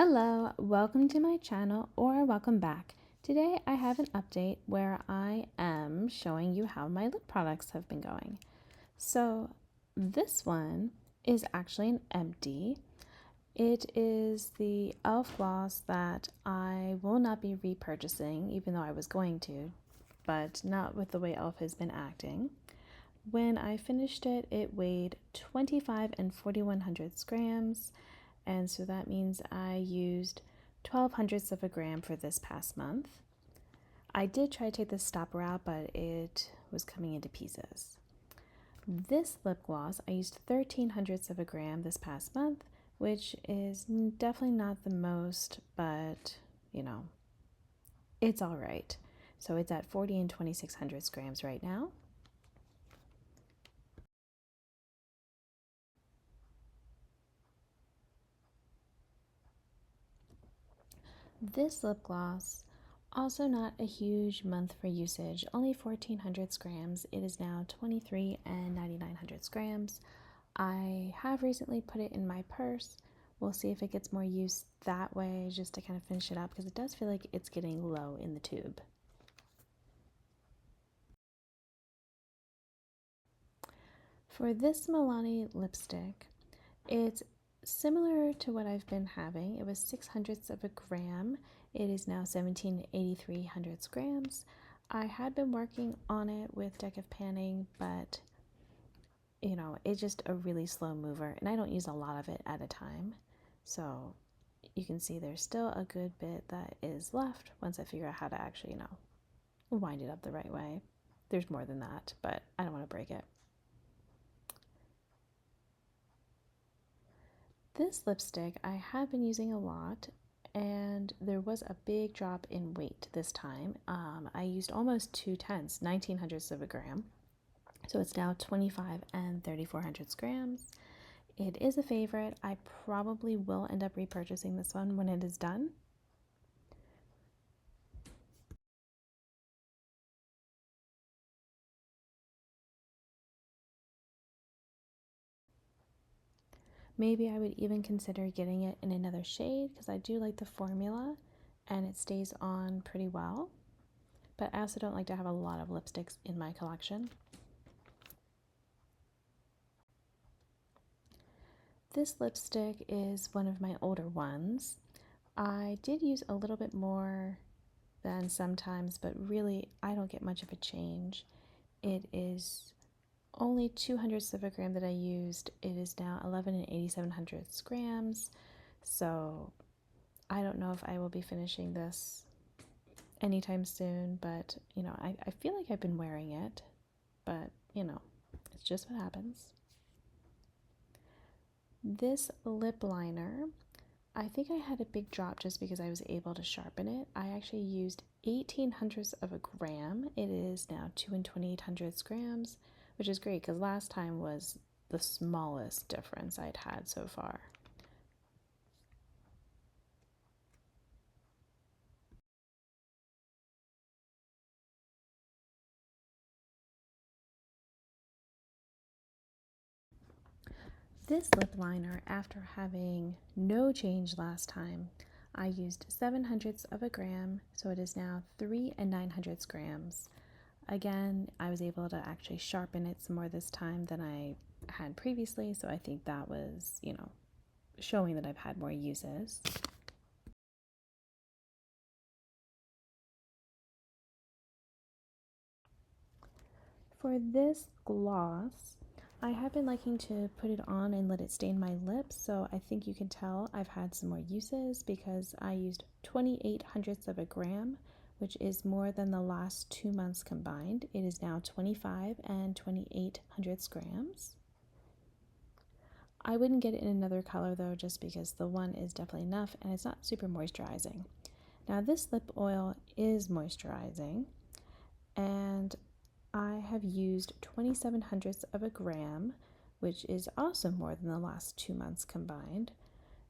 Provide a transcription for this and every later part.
Hello, welcome to my channel or welcome back. Today I have an update where I am showing you how my lip products have been going. So this one is actually an empty. It is the e.l.f. gloss that I will not be repurchasing, even though I was going to, but not with the way e.l.f. has been acting. When I finished it, it weighed 25 and 41 hundredths grams, and so that means I used 12 hundredths of a gram for this past month. I did try to take the stopper out, but it was coming into pieces. This lip gloss, I used 13 hundredths of a gram this past month, which is definitely not the most, but it's all right. So it's at 40 and 26 hundredths grams right now. This lip gloss, also not a huge month for usage, only 14 hundredths grams. It is now 23 and 99 hundredths grams. I have recently put it in my purse. We'll see if it gets more use that way, just to kind of finish it up, because it does feel like it's getting low in the tube. For this Milani lipstick, it's similar to what I've been having. It was 6 hundredths of a gram. It is now 1783 hundredths grams. I had been working on it with Decaf Panning, but it's just a really slow mover, and I don't use a lot of it at a time. So you can see there's still a good bit that is left once I figure out how to actually, wind it up the right way. There's more than that, but I don't want to break it. This lipstick I have been using a lot, and there was a big drop in weight this time. I used almost 2/10, 19 hundredths of a gram. So it's now 25 and 34 hundredths grams. It is a favorite. I probably will end up repurchasing this one when it is done. Maybe I would even consider getting it in another shade because I do like the formula and it stays on pretty well. But I also don't like to have a lot of lipsticks in my collection. This lipstick is one of my older ones. I did use a little bit more than sometimes, but really I don't get much of a change. It is only 2 hundredths of a gram that I used. It is now 11 and 87 hundredths grams. So I don't know if I will be finishing this anytime soon, but I feel like I've been wearing it, but it's just what happens. This lip liner, I think I had a big drop just because I was able to sharpen it. I actually used 18 hundredths of a gram. It is now 2 and 28 hundredths grams, which is great because last time was the smallest difference I'd had so far. This lip liner, after having no change last time, I used 7 hundredths of a gram, so it is now 3 and 9 hundredths grams. Again, I was able to actually sharpen it some more this time than I had previously, so I think that was, showing that I've had more uses. For this gloss, I have been liking to put it on and let it stain my lips, so I think you can tell I've had some more uses because I used 28 hundredths of a gram, which is more than the last 2 months combined. It is now 25 and 28 hundredths grams. I wouldn't get it in another color though, just because the one is definitely enough and it's not super moisturizing. Now this lip oil is moisturizing, and I have used 27 hundredths of a gram, which is also more than the last 2 months combined.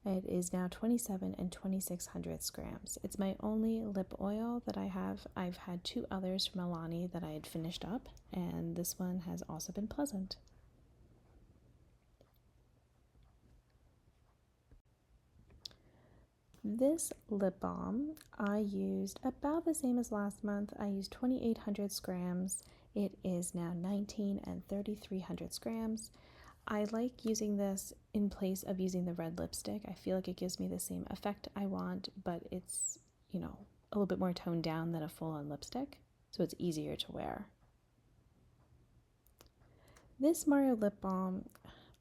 It is now 27 and 26 hundredths grams. It's my only lip oil that I have. I've had 2 others from Milani that I had finished up, and this one has also been pleasant. This lip balm I used about the same as last month. I used 2,800 grams. It is now 19 and 3,300 grams. I like using this in place of using the red lipstick. I feel like it gives me the same effect I want, but it's, a little bit more toned down than a full-on lipstick, so it's easier to wear. This Mario lip balm,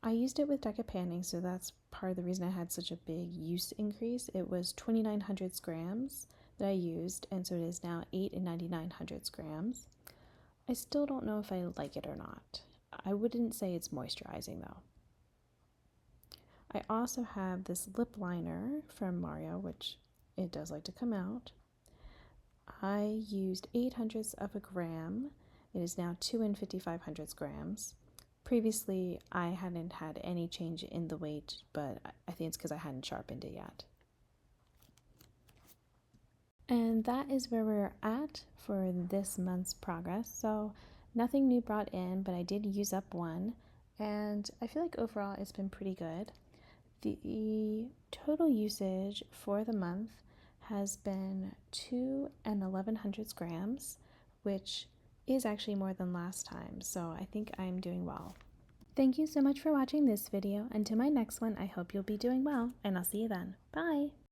I used it with Decca Panning, so that's part of the reason I had such a big use increase. It was 2,900 grams that I used, and so it is now 8 and 9,900 grams. I still don't know if I like it or not. I wouldn't say it's moisturizing though. I also have this lip liner from Mario, which it does like to come out. I used 8/100 of a gram. It is now 2 and 5,500 grams. Previously, I hadn't had any change in the weight, but I think it's because I hadn't sharpened it yet. And that is where we're at for this month's progress. So nothing new brought in, but I did use up one, and I feel like overall it's been pretty good. The total usage for the month has been 2 and 1,100 grams, which is actually more than last time, so I think I'm doing well. Thank you so much for watching this video. Until my next one, I hope you'll be doing well, and I'll see you then. Bye!